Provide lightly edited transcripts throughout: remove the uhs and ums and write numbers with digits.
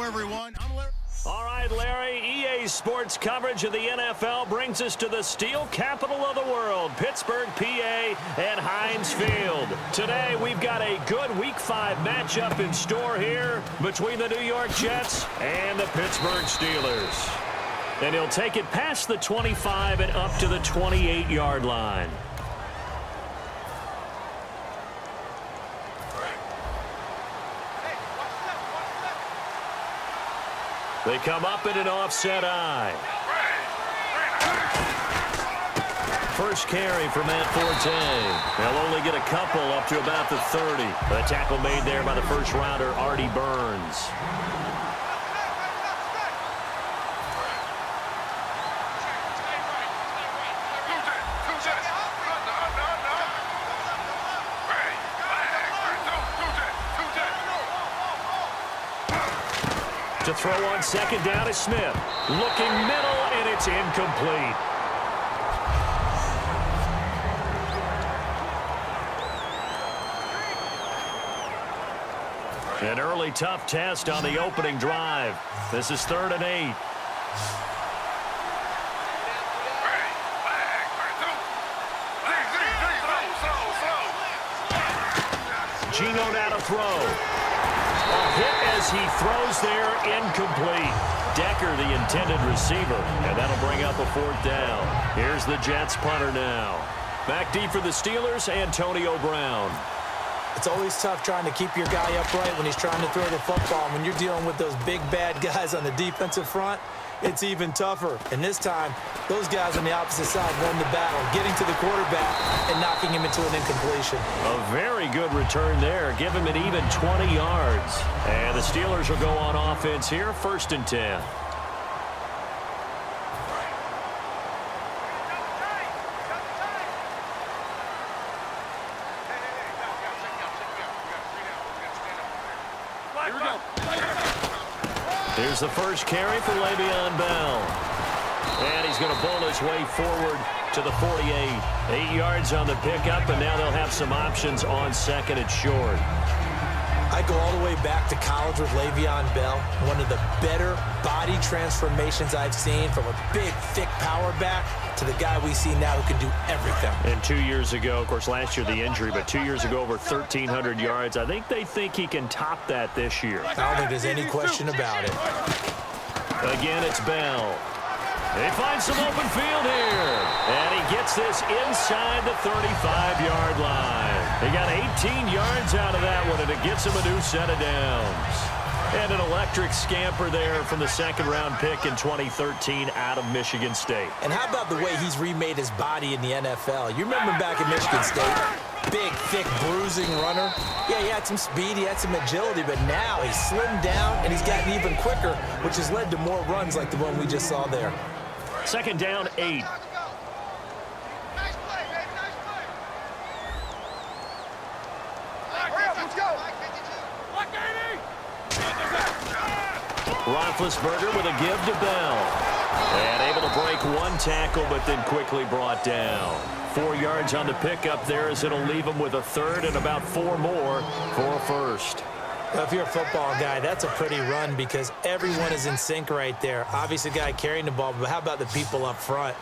Hello, everyone. I'm Larry. All right, Larry, EA Sports coverage of the NFL brings us to the steel capital of the world, Pittsburgh, PA, and Heinz Field. Today, we've got a good Week 5 matchup in store here between the New York Jets and the Pittsburgh Steelers. And he'll take it past the 25 and up to the 28-yard line. They come up in an offset eye. First carry for Matt Forte. They'll only get a couple up to about the 30. The tackle made there by the first rounder, Artie Burns. To throw on second down is Smith. Looking middle, and it's incomplete. An early tough test on the opening drive. This is 3rd and 8. Geno now to throw. A hit as he throws there, incomplete. Decker, the intended receiver, and that'll bring up a 4th down. Here's the Jets punter now. Back deep for the Steelers, Antonio Brown. It's always tough trying to keep your guy upright when he's trying to throw the football. When you're dealing with those big, bad guys on the defensive front, it's even tougher. And this time, those guys on the opposite side won the battle, getting to the quarterback and knocking him into an incompletion. A very good return there. Give him an even 20 yards. And the Steelers will go on offense here, 1st and 10. Here's the first carry for Le'Veon Bell. And he's going to bowl his way forward to the 48. 8 yards on the pickup, and now they'll have some options on second and short. I go all the way back to college with Le'Veon Bell. One of the better body transformations I've seen, from a big, thick power back to the guy we see now who can do everything. And 2 years ago, of course, last year the injury, but 2 years ago over 1,300 yards. I think they think he can top that this year. I don't think there's any question about it. Again, it's Bell. They find some open field here. And he gets this inside the 35-yard line. He got 18 yards out of that one, and it gets him a new set of downs. And an electric scamper there from the 2nd-round pick in 2013 out of Michigan State. And how about the way he's remade his body in the NFL? You remember back at Michigan State? Big, thick, bruising runner. Yeah, he had some speed, he had some agility, but now he's slimmed down and he's gotten even quicker, which has led to more runs like the one we just saw there. 2nd down, 8. Roethlisberger with a give to Bell. And able to break one tackle, but then quickly brought down. 4 yards on the pickup there, as it'll leave him with a 3rd and about 4 more for a 1st. Well, if you're a football guy, that's a pretty run because everyone is in sync right there. Obviously, the guy carrying the ball, but how about the people up front?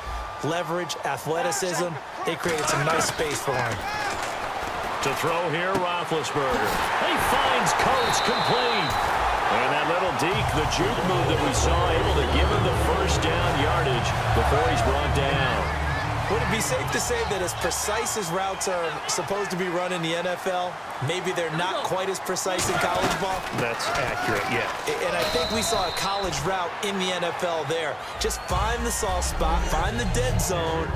Leverage, athleticism, they created some nice space for him. To throw here, Roethlisberger. He finds Coates complete. And that little deke, the juke move that we saw, able to give him the 1st down yardage before he's brought down. Would it be safe to say that as precise as routes are supposed to be run in the NFL, maybe they're not quite as precise in college ball? That's accurate, yeah. And I think we saw a college route in the NFL there. Just find the soft spot, find the dead zone,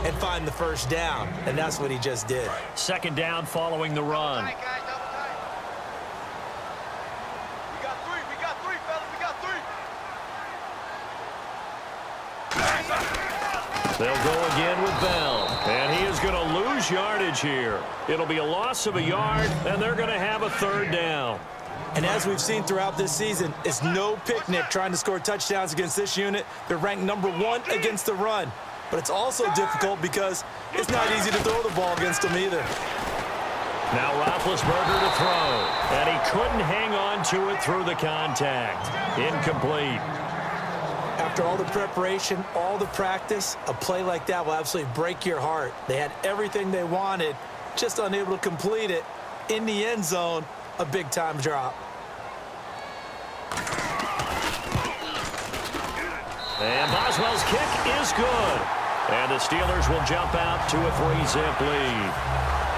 and find the 1st down. And that's what he just did. 2nd down following the run. They'll go again with Bell. And he is going to lose yardage here. It'll be a loss of a yard, and they're going to have a 3rd down. And as we've seen throughout this season, it's no picnic trying to score touchdowns against this unit. They're ranked #1 against the run. But it's also difficult because it's not easy to throw the ball against them either. Now Roethlisberger to throw. And he couldn't hang on to it through the contact. Incomplete. After all the preparation, all the practice, a play like that will absolutely break your heart. They had everything they wanted, just unable to complete it. In the end zone, a big-time drop. And Boswell's kick is good. And the Steelers will jump out to a 3-zip lead.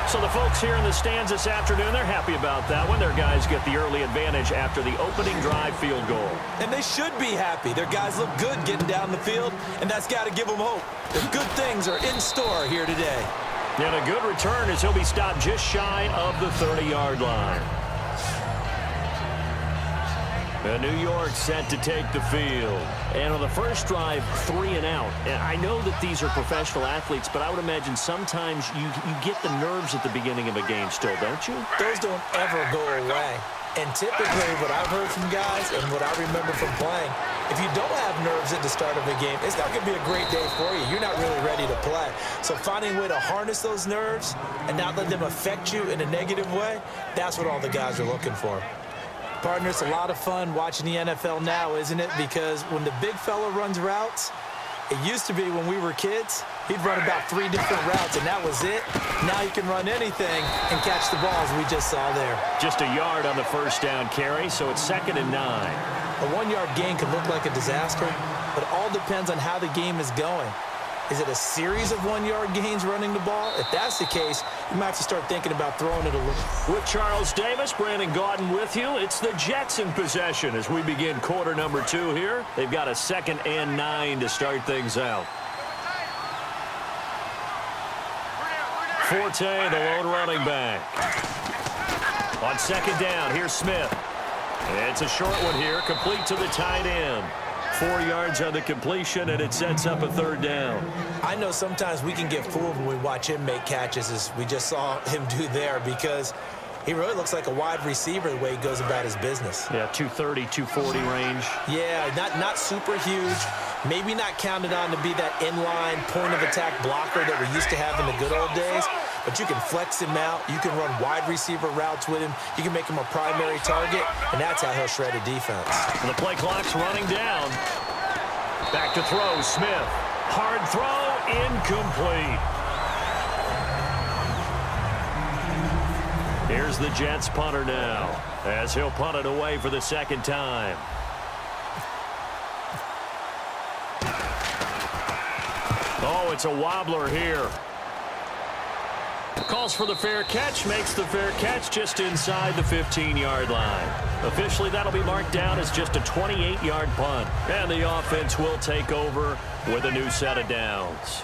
So the folks here in the stands this afternoon, they're happy about that when their guys get the early advantage after the opening drive field goal. And they should be happy. Their guys look good getting down the field, and that's got to give them hope. The good things are in store here today. And a good return as he'll be stopped just shy of the 30-yard line. New York set to take the field. And on the first drive, 3 and out. And I know that these are professional athletes, but I would imagine sometimes you get the nerves at the beginning of a game still, don't you? Those don't ever go away. And typically what I've heard from guys and what I remember from playing, if you don't have nerves at the start of a game, it's not going to be a great day for you. You're not really ready to play. So finding a way to harness those nerves and not let them affect you in a negative way, that's what all the guys are looking for. Partner, it's a lot of fun watching the NFL now, isn't it? Because when the big fella runs routes, it used to be when we were kids, he'd run about 3 different routes, and that was it. Now he can run anything and catch the balls we just saw there. Just a yard on the first down carry, so it's 2nd and 9. A 1-yard gain can look like a disaster, but it all depends on how the game is going. Is it a series of 1-yard gains running the ball? If that's the case, you might have to start thinking about throwing it a little. With Charles Davis, Brandon Gaudin with you. It's the Jets in possession as we begin quarter number 2 here. They've got a 2nd and 9 to start things out. Forte, the lone running back. On 2nd down, here's Smith. It's a short one here, complete to the tight end. 4 yards on the completion, and it sets up a 3rd down. I know sometimes we can get fooled when we watch him make catches, as we just saw him do there, because he really looks like a wide receiver the way he goes about his business. Yeah, 230, 240 range. Yeah, not super huge. Maybe not counted on to be that inline point-of-attack blocker that we used to have in the good old days, but you can flex him out. You can run wide receiver routes with him. You can make him a primary target, and that's how he'll shred a defense. And the play clock's running down. Back to throw, Smith. Hard throw, incomplete. Here's the Jets punter now, as he'll punt it away for the 2nd time. Oh, it's a wobbler here. Calls for the fair catch, makes the fair catch just inside the 15-yard line. Officially, that'll be marked down as just a 28-yard punt. And the offense will take over with a new set of downs.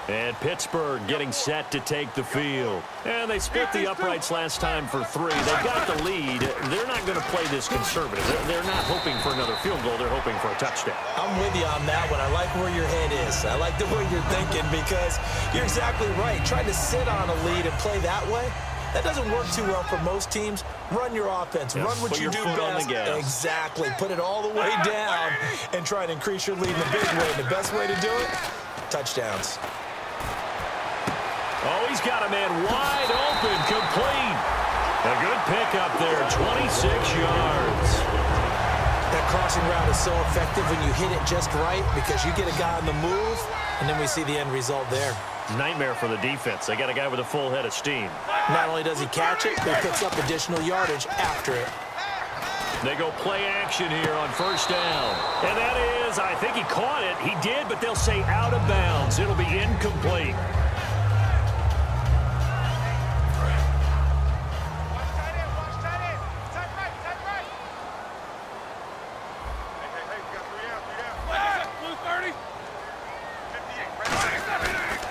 And Pittsburgh getting set to take the field. And they split the uprights last time for 3. They've got the lead. They're not going to play this conservative. They're not hoping for another field goal. They're hoping for a touchdown. I'm with you on that one. I like where your head is. I like the way you're thinking, because you're exactly right. Trying to sit on a lead and play that way, that doesn't work too well for most teams. Run your offense. Yeah, run what you do best. Exactly. Put it all the way down and try and increase your lead in a big way. And the best way to do it, touchdowns. Oh, he's got a man wide open, complete. A good pickup there, 26 yards. That crossing route is so effective when you hit it just right, because you get a guy on the move, and then we see the end result there. Nightmare for the defense. They got a guy with a full head of steam. Not only does he catch it, but he picks up additional yardage after it. They go play action here on 1st down. And that is, I think he caught it. He did, but they'll say out of bounds. It'll be incomplete.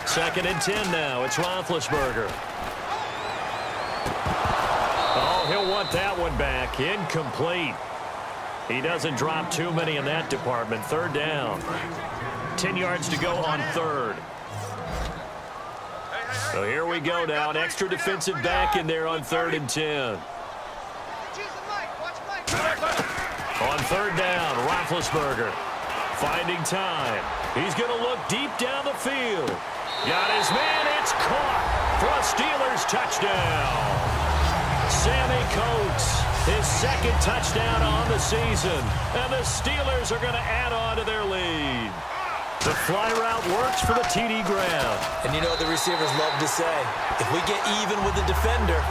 Second and 10 now. It's Roethlisberger. Oh, he'll want that one back. Incomplete. He doesn't drop too many in that department. 3rd down. 10 yards to go on 3rd. So here we go now. An extra defensive back in there on 3rd and 10. On 3rd down, Roethlisberger finding time. He's going to look deep down the field. Got his man. It's caught. for a Steelers touchdown. Sammy Coates, his second touchdown on the season. And the Steelers are going to add on to their lead. The fly route works for the TD grab. And you know what the receivers love to say? If we get even with the defender,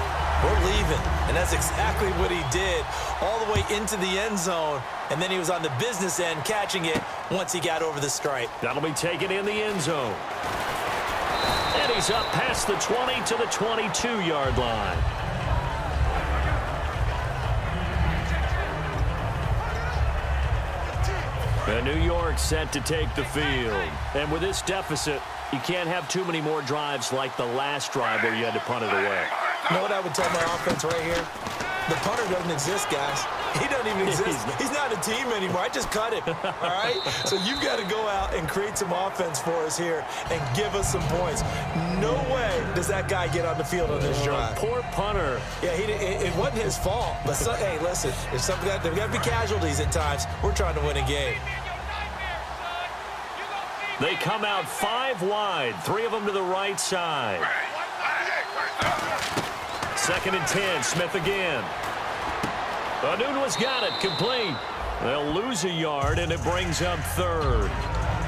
we're leaving. And that's exactly what he did all the way into the end zone. And then he was on the business end catching it once he got over the stripe. That'll be taken in the end zone. And he's up past the 20 to the 22-yard line. And New York set to take the field. And with this deficit, you can't have too many more drives like the last drive where you had to punt it away. You know what I would tell my offense right here? The punter doesn't exist, guys. He doesn't even exist. He's not a team anymore. I just cut him, all right? So you've got to go out and create some offense for us here and give us some points. No way does that guy get on the field on this drive. Poor punter. Yeah, it wasn't his fault. But, hey, listen, there's got to be casualties at times. We're trying to win a game. They come out 5 wide, 3 of them to the right side. 2nd and 10, Smith again. Anunua's got it, complete. They'll lose a yard, and it brings up 3rd.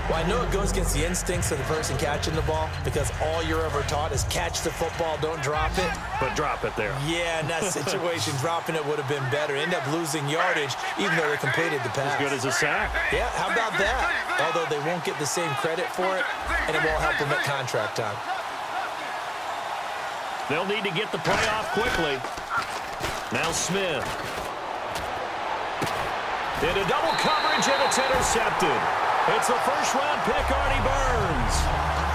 Well, I know it goes against the instincts of the person catching the ball because all you're ever taught is catch the football, don't drop it. But drop it there. Yeah, in that situation, dropping it would have been better. End up losing yardage, even though they completed the pass. As good as a sack. Yeah, how about that? Although they won't get the same credit for it, and it won't help them at contract time. They'll need to get the play off quickly. Now Smith. Into double coverage, and it's intercepted. It's a first-round pick, Artie Burns.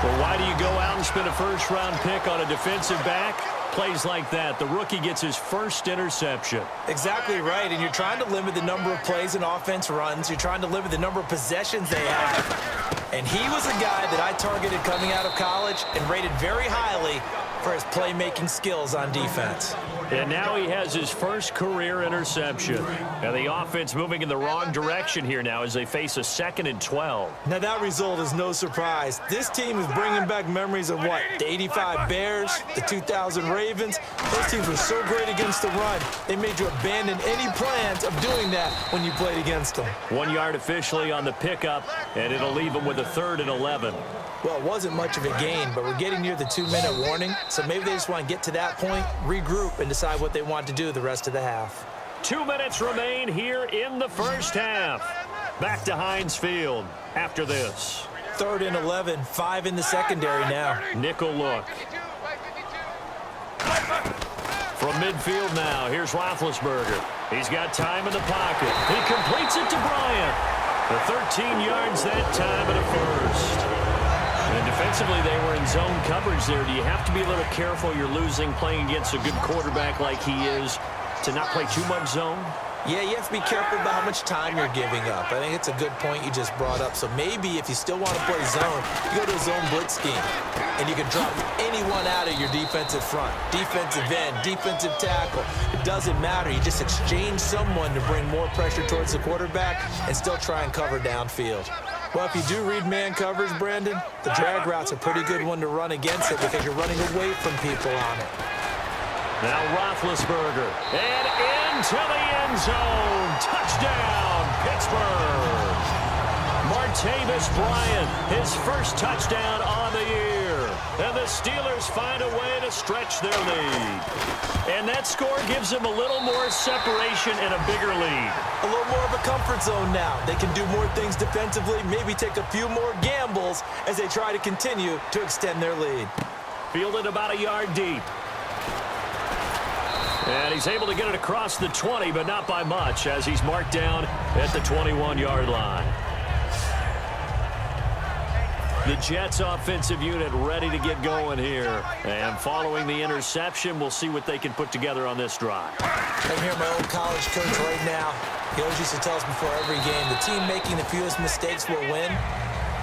Well, why do you go out and spend a first-round pick on a defensive back? Plays like that. The rookie gets his first interception. Exactly right, and you're trying to limit the number of plays an offense runs. You're trying to limit the number of possessions they have. And he was a guy that I targeted coming out of college and rated very highly for his playmaking skills on defense. And now he has his first career interception. And the offense moving in the wrong direction here now as they face a 2nd and 12. Now that result is no surprise. This team is bringing back memories of what? The 85 Bears, the 2000 Ravens. Those teams were so great against the run. They made you abandon any plans of doing that when you played against them. 1 yard officially on the pickup, and it'll leave them with a 3rd and 11. Well, it wasn't much of a gain, but we're getting near the 2-minute warning, so maybe they just want to get to that point, regroup, and decide what they want to do the rest of the half. 2 minutes remain here in the first half. Back to Heinz Field after this. 3rd and 11, 5 in the secondary now. Nickel look. From midfield now, here's Roethlisberger. He's got time in the pocket. He completes it to Bryant. The 13 yards that time and a first. And defensively, they were in zone coverage there. Do you have to be a little careful you're losing playing against a good quarterback like he is to not play too much zone? Yeah, you have to be careful about how much time you're giving up. I think it's a good point you just brought up. So maybe if you still want to play zone, you go to a zone blitz scheme. And you can drop anyone out of your defensive front. Defensive end, defensive tackle. It doesn't matter. You just exchange someone to bring more pressure towards the quarterback and still try and cover downfield. Well, if you do read man coverage, Brandon, the drag route's a pretty good one to run against it because you're running away from people on it. Now Roethlisberger, and into the end zone. Touchdown, Pittsburgh. Martavis Bryant, his first touchdown on the year. And the Steelers find a way to stretch their lead. And that score gives them a little more separation and a bigger lead. A little more of a comfort zone now. They can do more things defensively, maybe take a few more gambles as they try to continue to extend their lead. Fielded about a yard deep. And he's able to get it across the 20, but not by much, as he's marked down at the 21-yard line. The Jets offensive unit ready to get going here. And following the interception, we'll see what they can put together on this drive. I'm here, my old college coach right now. He always used to tell us before every game, the team making the fewest mistakes will win.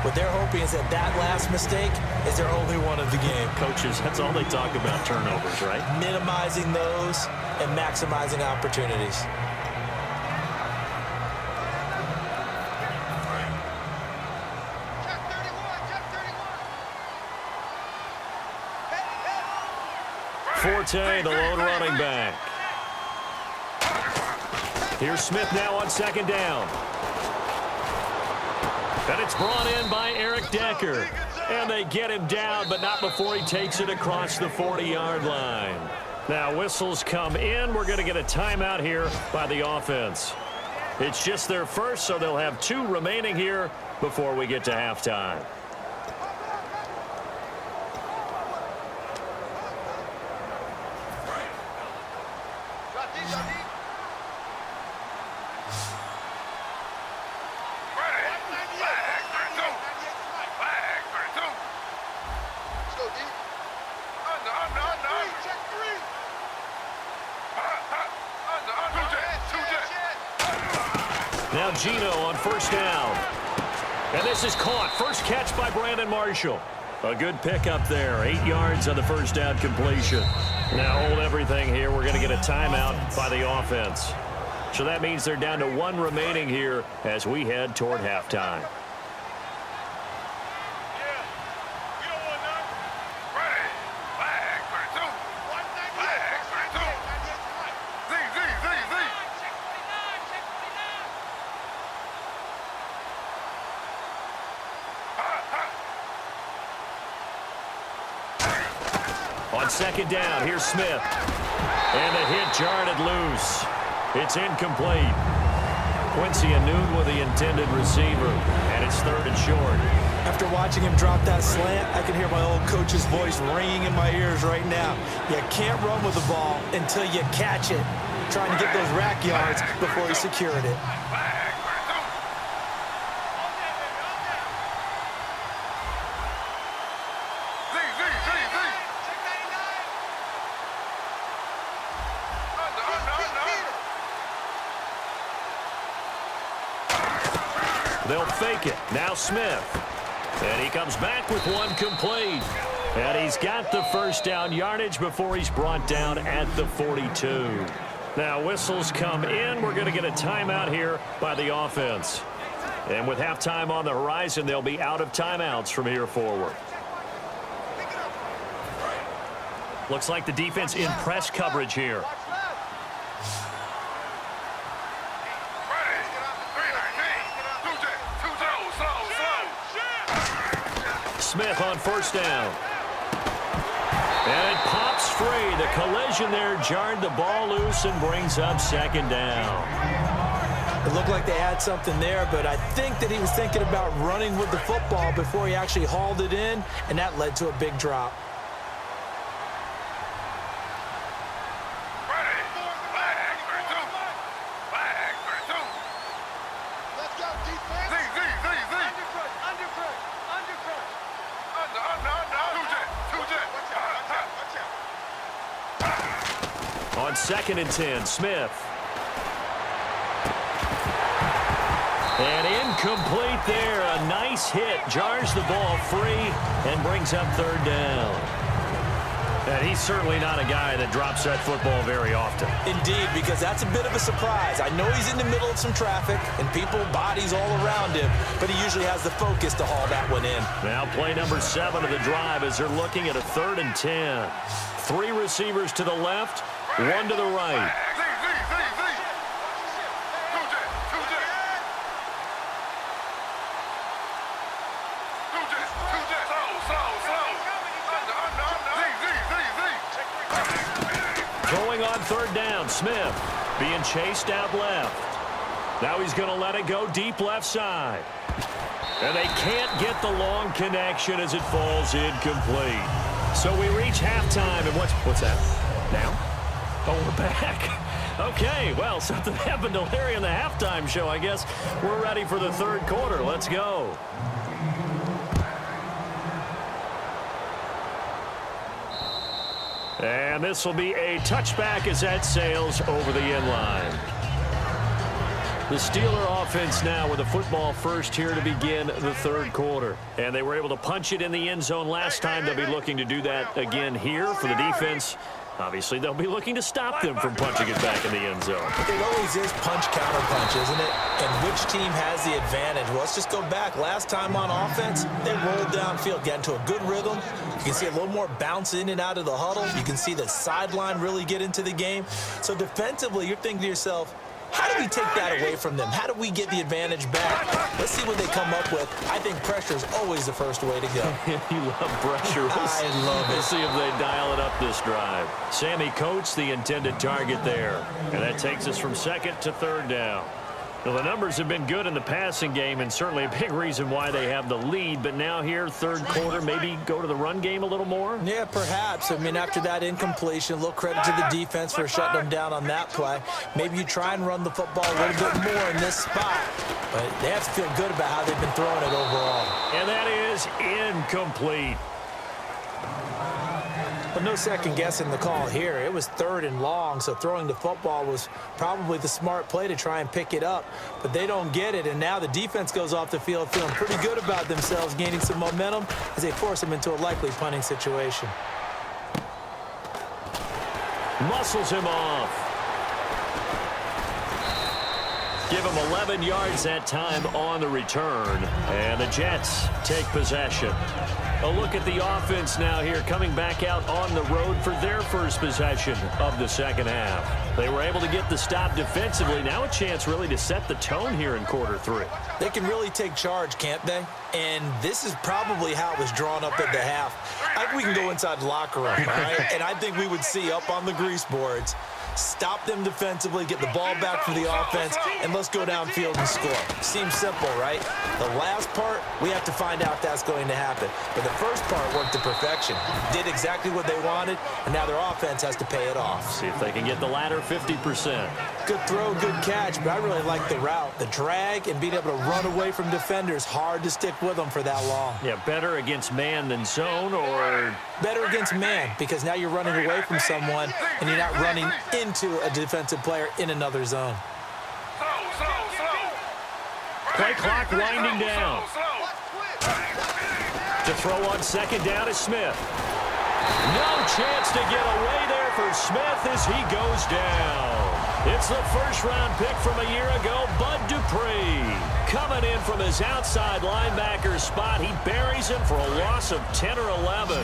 What they're hoping is that that last mistake is their only one of the game. Coaches, that's all they talk about, turnovers, right? Minimizing those and maximizing opportunities. Forte, the lone running back. Here's Smith now on second down. And it's brought in by Eric Decker. And they get him down, but not before he takes it across the 40-yard line. Now whistles come in. We're going to get a timeout here by the offense. It's just their first, so they'll have 2 remaining here before we get to halftime. Now Gino on first down. And this is caught. First catch by Brandon Marshall. A good pickup there. 8 yards on the first down completion. Now hold everything here. We're going to get a timeout by the offense. So that means they're down to 1 remaining here as we head toward halftime. On second down, here's Smith. And the hit jarred it loose. It's incomplete. Quincy Anoon with the intended receiver. And it's 3rd and short. After watching him drop that slant, I can hear my old coach's voice ringing in my ears right now. You can't run with the ball until you catch it. Trying to get those rack yards before he secured it. They'll fake it. Now Smith. And he comes back with 1 complete. And he's got the first down yardage before he's brought down at the 42. Now whistles come in. We're going to get a timeout here by the offense. And with halftime on the horizon, they'll be out of timeouts from here forward. Looks like the defense in press coverage here. Smith on first down. And it pops free. The collision there jarred the ball loose and brings up second down. It looked like they had something there, but I think that he was thinking about running with the football before he actually hauled it in, and that led to a big drop. On 2nd and 10, Smith. And incomplete there. A nice hit. Jars the ball free and brings up 3rd down. And he's certainly not a guy that drops that football very often. Indeed, because that's a bit of a surprise. I know he's in the middle of some traffic and people, bodies all around him, but he usually has the focus to haul that one in. Now play number 7 of the drive as they're looking at a 3rd and 10. 3 receivers to the left, 1 to the right. Going on 3rd down, Smith being chased out left. Now he's going to let it go deep left side. And they can't get the long connection as it falls incomplete. So we reach halftime, and what's that? Now? Oh, we're back. Okay, well, something happened to Larry in the halftime show, I guess. We're ready for the 3rd quarter. Let's go. And this will be a touchback as that sails over the end line. The Steeler offense now with a football first here to begin the 3rd quarter. And they were able to punch it in the end zone last time. They'll be looking to do that again here for the defense. Obviously, they'll be looking to stop them from punching it back in the end zone. It always is punch-counter-punch, isn't it? And which team has the advantage? Well, let's just go back. Last time on offense, they rolled downfield, got into a good rhythm. You can see a little more bounce in and out of the huddle. You can see the sideline really get into the game. So defensively, you're thinking to yourself, how do we take that away from them? How do we get the advantage back? Let's see what they come up with. I think pressure is always the first way to go. You love pressure. I love it. We'll see if they dial it up this drive. Sammy Coates, the intended target there. And that takes us from second to third down. Well, the numbers have been good in the passing game, and certainly a big reason why they have the lead. But now here, third quarter, maybe go to the run game a little more? Yeah, perhaps. I mean, after that incompletion, a little credit to the defense for shutting them down on that play. Maybe you try and run the football a little bit more in this spot. But they have to feel good about how they've been throwing it overall. And that is incomplete. But no second guessing the call here. It was third and long, so throwing the football was probably the smart play to try and pick it up. But they don't get it, and now the defense goes off the field feeling pretty good about themselves, gaining some momentum as they force them into a likely punting situation. Muscles him off. Give him 11 yards that time on the return. And the Jets take possession. A look at the offense now here, coming back out on the road for their first possession of the second half. They were able to get the stop defensively. Now a chance really to set the tone here in quarter three. They can really take charge, can't they? And this is probably how it was drawn up at the half. I think we can go inside the locker room, all right? And I think we would see up on the grease boards, stop them defensively, get the ball back from the offense, and let's go downfield and score. Seems simple, right? The last part, we have to find out if that's going to happen. But the first part worked to perfection. Did exactly what they wanted, and now their offense has to pay it off. See if they can get the latter 50%. Good throw, good catch, but I really like the route. The drag and being able to run away from defenders, hard to stick with them for that long. Yeah, better against man than zone, or better against man, because now you're running away from someone and you're not running into a defensive player in another zone. Play clock winding down. To throw on second down is Smith. No chance to get away there for Smith as he goes down. It's the first-round pick from a year ago, Bud Dupree. Coming in from his outside linebacker spot, he buries him for a loss of 10 or 11.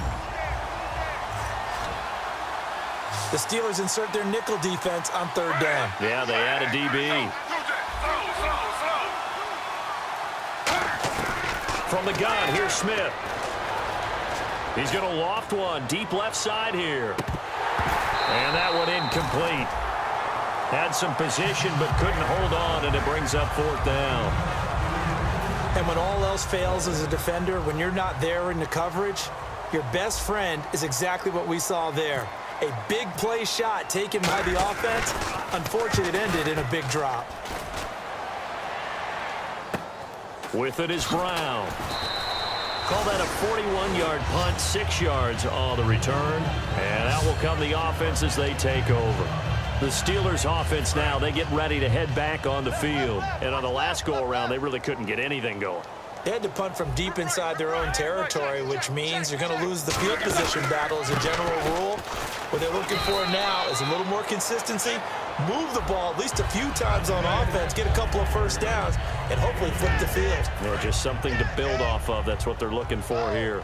The Steelers insert their nickel defense on third down. Yeah, they add a DB. From the gun, here's Smith. He's going to loft one deep left side here. And that one incomplete. Had some position but couldn't hold on, and it brings up fourth down. And when all else fails as a defender, when you're not there in the coverage, your best friend is exactly what we saw there. A big play shot taken by the offense. Unfortunately, it ended in a big drop. With it is Brown. Call that a 41-yard punt, 6 yards on the return. And out will come the offense as they take over. The Steelers offense now, they get ready to head back on the field. And on the last go-around, they really couldn't get anything going. They had to punt from deep inside their own territory, which means you're going to lose the field position battle as a general rule. What they're looking for now is a little more consistency, move the ball at least a few times on offense, get a couple of first downs, and hopefully flip the field. Yeah, just something to build off of. That's what they're looking for here.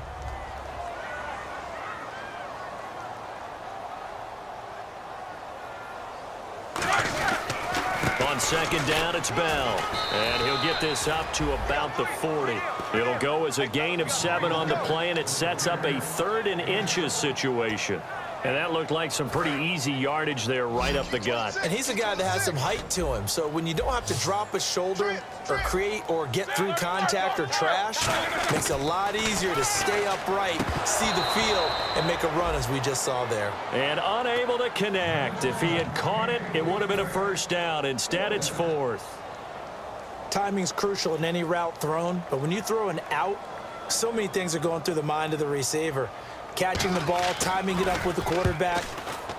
On second down, it's Bell. And he'll get this up to about the 40. It'll go as a gain of 7 on the play, and it sets up a 3rd and inches situation. And that looked like some pretty easy yardage there right up the gut. And he's a guy that has some height to him. So when you don't have to drop a shoulder or create or get through contact or trash, it makes it a lot easier to stay upright, see the field, and make a run as we just saw there. And unable to connect. If he had caught it, it would have been a first down. Instead, it's 4th. Timing's crucial in any route thrown, but when you throw an out, so many things are going through the mind of the receiver. Catching the ball, timing it up with the quarterback.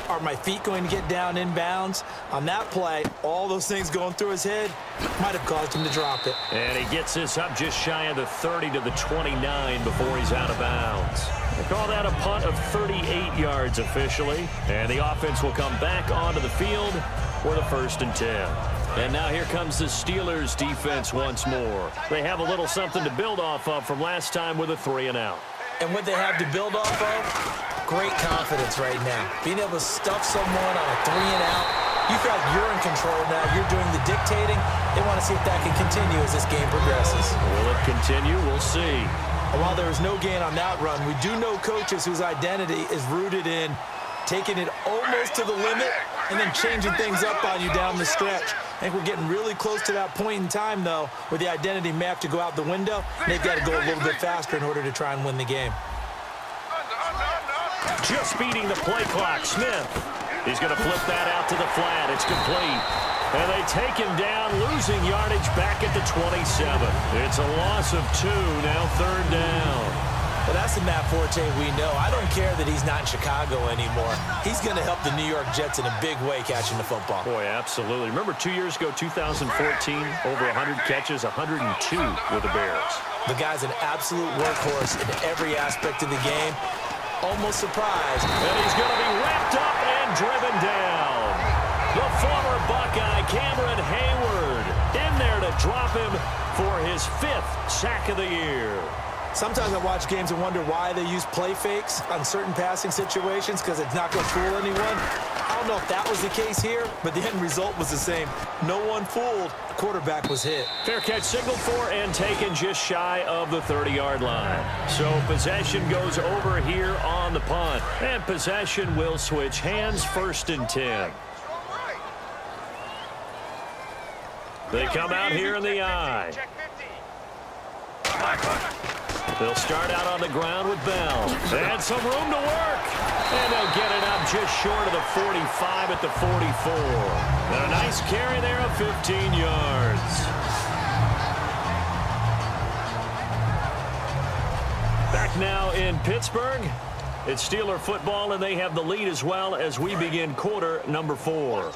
Are my feet going to get down inbounds? On that play, all those things going through his head might have caused him to drop it. And he gets this up just shy of the 30 to the 29 before he's out of bounds. They call that a punt of 38 yards officially. And the offense will come back onto the field for the 1st and 10. And now here comes the Steelers defense once more. They have a little something to build off of from last time with a 3-and-out. And what they have to build off of, great confidence right now. Being able to stuff someone on a 3-and-out, you feel like you're in control now. You're doing the dictating. They want to see if that can continue as this game progresses. Will it continue? We'll see. And while there is no gain on that run, we do know coaches whose identity is rooted in taking it almost to the limit and then changing things up on you down the stretch. I think we're getting really close to that point in time, though, where the identity may have to go out the window, and they've got to go a little bit faster in order to try and win the game. Just beating the play clock. Smith. He's going to flip that out to the flat. It's complete. And they take him down, losing yardage back at the 27. It's a loss of 2, now 3rd down. Well, that's the Matt Forte we know. I don't care that he's not in Chicago anymore. He's going to help the New York Jets in a big way catching the football. Boy, absolutely. Remember 2 years ago, 2014, over 100 catches, 102 with the Bears. The guy's an absolute workhorse in every aspect of the game. Almost surprised. And he's going to be wrapped up and driven down. The former Buckeye, Cameron Hayward, in there to drop him for his 5th sack of the year. Sometimes I watch games and wonder why they use play fakes on certain passing situations, because it's not going to fool anyone. I don't know if that was the case here, but the end result was the same. No one fooled. The quarterback was hit. Fair catch signaled for and taken just shy of the 30-yard line. So possession goes over here on the punt. And possession will switch hands, 1st and 10. They come out here in the eye. They'll start out on the ground with Bell. And some room to work. And they'll get it up just short of the 45 at the 44. And a nice carry there of 15 yards. Back now in Pittsburgh. It's Steeler football, and they have the lead as well as we begin quarter number 4.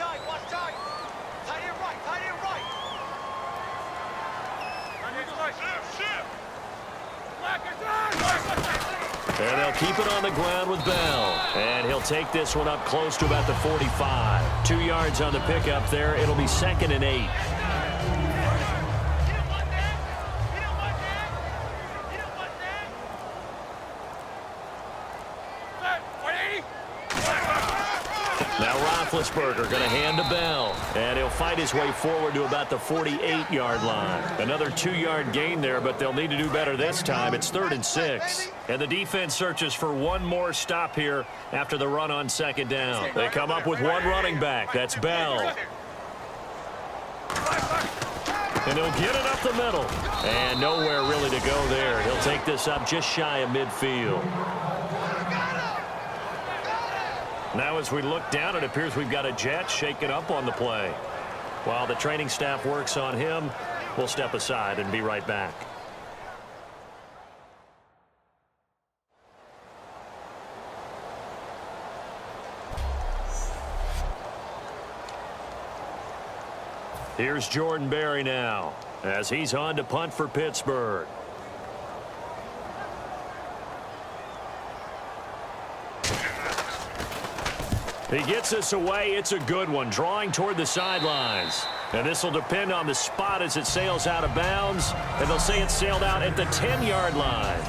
And they'll keep it on the ground with Bell. And he'll take this one up close to about the 45. 2 yards on the pickup there. It'll be 2nd and 8. Now Roethlisberger going to hand to Bell. And he'll fight his way forward to about the 48-yard line. Another 2-yard gain there, but they'll need to do better this time. It's 3rd and 6. And the defense searches for one more stop here after the run on 2nd down. They come up with one running back. That's Bell. And he'll get it up the middle. And nowhere really to go there. He'll take this up just shy of midfield. Now as we look down, it appears we've got a Jet shaken up on the play. While the training staff works on him, we'll step aside and be right back. Here's Jordan Berry now as he's on to punt for Pittsburgh. He gets this away. It's a good one, drawing toward the sidelines. And this will depend on the spot as it sails out of bounds. And they'll say it sailed out at the 10-yard line.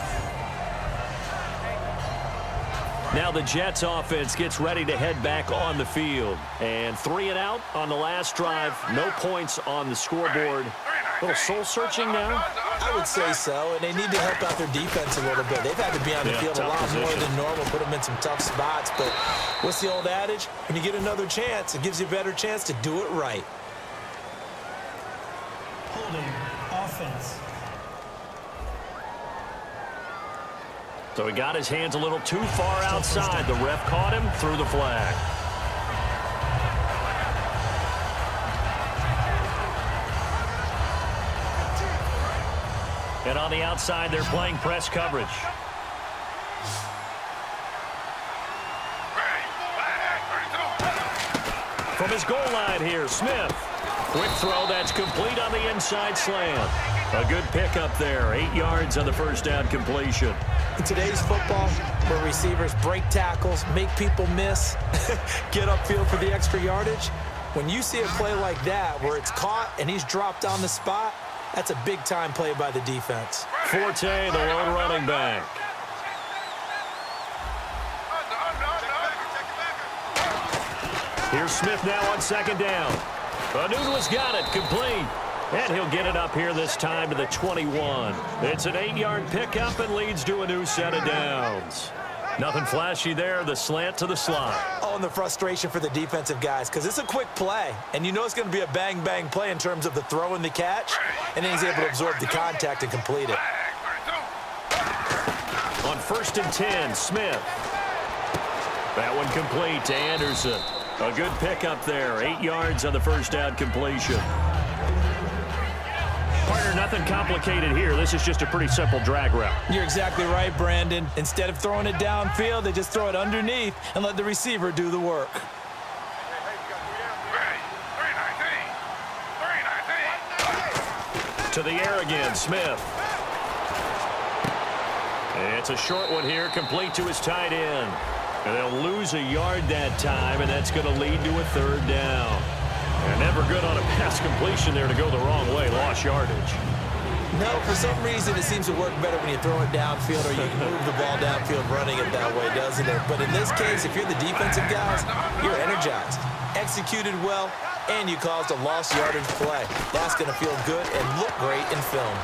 Now the Jets offense gets ready to head back on the field. And 3 and out on the last drive. No points on the scoreboard. A little soul-searching now? I would say so, and they need to help out their defense a little bit. They've had to be on the field a lot more than normal, put them in some tough spots. But what's the old adage? When you get another chance, it gives you a better chance to do it right. Holding offense. So he got his hands a little too far outside. The ref caught him, threw the flag. And on the outside, they're playing press coverage. From his goal line here, Smith. Quick throw that's complete on the inside slant. A good pickup there. 8 yards on the first down completion. In today's football, where receivers break tackles, make people miss, get upfield for the extra yardage, when you see a play like that where it's caught and he's dropped on the spot, that's a big-time play by the defense. Forte, the lone running back. Here's Smith now on second down. Anunwa's got it, complete. And he'll get it up here this time to the 21. It's an 8-yard pickup and leads to a new set of downs. Nothing flashy there, the slant to the slot. Oh, and the frustration for the defensive guys, because it's a quick play, and you know it's going to be a bang-bang play in terms of the throw and the catch, and then he's able to absorb the contact and complete it. On 1st and 10, Smith. That one complete to Anderson. A good pickup there, 8 yards on the first down completion. Partner, nothing complicated here. This is just a pretty simple drag route. You're exactly right, Brandon. Instead of throwing it downfield, they just throw it underneath and let the receiver do the work. To the air again, Smith. It's a short one here, complete to his tight end. And they'll lose a yard that time, and that's going to lead to a 3rd down. And never good on a pass completion there to go the wrong way. Lost yardage. No, for some reason it seems to work better when you throw it downfield or you can move the ball downfield running it that way, doesn't it? But in this case, if you're the defensive guys, you're energized, executed well, and you caused a lost yardage play. That's going to feel good and look great in film.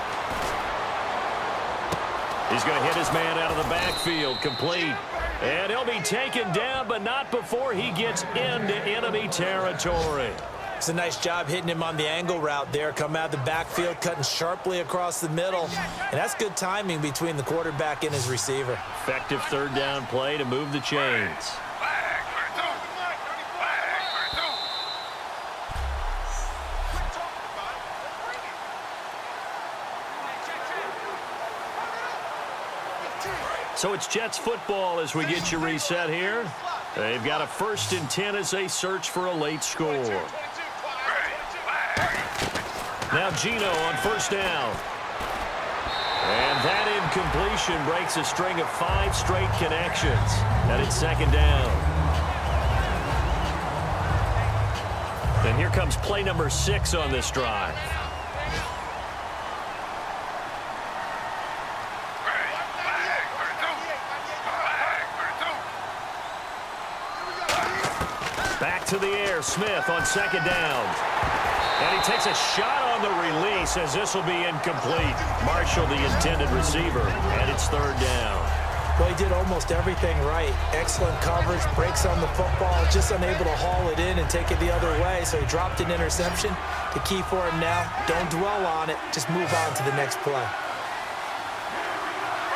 He's going to hit his man out of the backfield, complete. And he'll be taken down, but not before he gets into enemy territory. It's a nice job hitting him on the angle route there. Come out of the backfield, cutting sharply across the middle. And that's good timing between the quarterback and his receiver. Effective 3rd down play to move the chains. So it's Jets football as we get you reset here. They've got a 1st and 10 as they search for a late score. Now Gino on 1st down. And that incompletion breaks a string of 5 straight connections. And it's 2nd down. And here comes play number 6 on this drive. Back to the air, Smith on 2nd down. And he takes a shot on the release as this will be incomplete. Marshall, the intended receiver, and it's 3rd down. Well, he did almost everything right. Excellent coverage, breaks on the football, just unable to haul it in and take it the other way. So he dropped an interception. The key for him now, don't dwell on it. Just move on to the next play.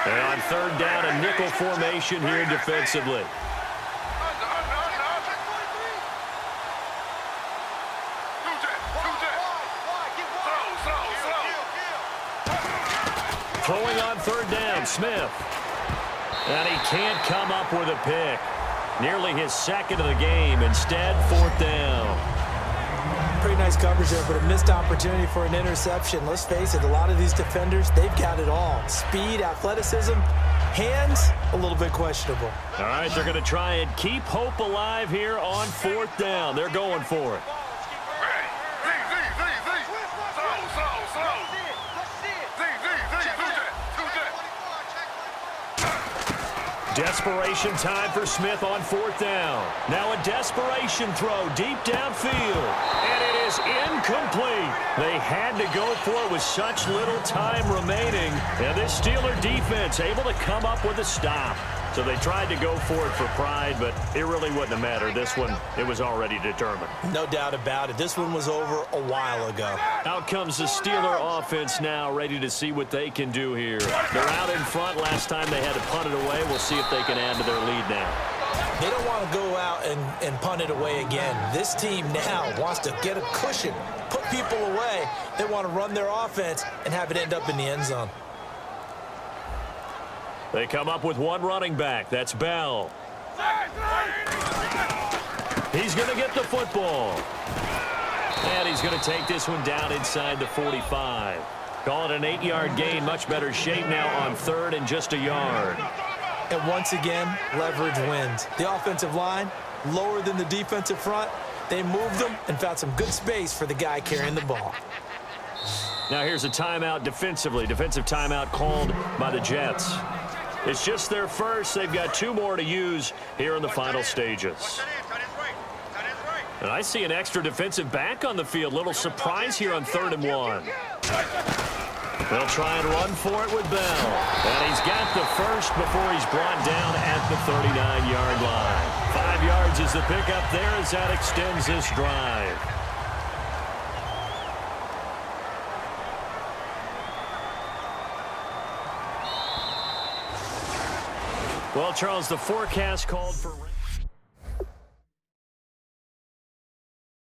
And on 3rd down, a nickel formation here defensively. Throwing on 3rd down, Smith. And he can't come up with a pick. Nearly his 2nd of the game. Instead, 4th down. Pretty nice coverage there, but a missed opportunity for an interception. Let's face it, a lot of these defenders, they've got it all. Speed, athleticism, hands, a little bit questionable. All right, they're going to try and keep hope alive here on 4th down. They're going for it. Desperation time for Smith on 4th down. Now a desperation throw deep downfield. And it is incomplete. They had to go for it with such little time remaining. And this Steeler defense able to come up with a stop. So they tried to go for it for pride, but it really wouldn't have mattered. This one, it was already determined. No doubt about it. This one was over a while ago. Out comes the Steeler offense now, ready to see what they can do here. They're out in front. Last time they had to punt it away. We'll see if they can add to their lead now. They don't want to go out and punt it away again. This team now wants to get a cushion, put people away. They want to run their offense and have it end up in the end zone. They come up with one running back. That's Bell. He's going to get the football. And he's going to take this one down inside the 45. Call it an 8-yard gain. Much better shape now on 3rd and just a yard. And once again, leverage wins. The offensive line, lower than the defensive front. They moved them and found some good space for the guy carrying the ball. Now here's a timeout defensively. Defensive timeout called by the Jets. It's just their first. They've got 2 more to use here in the final stages. And I see an extra defensive back on the field. Little surprise here on 3rd and 1. They'll try and run for it with Bell. And he's got the first before he's brought down at the 39-yard line. 5 yards is the pickup there as that extends this drive. Well, Charles, the forecast called for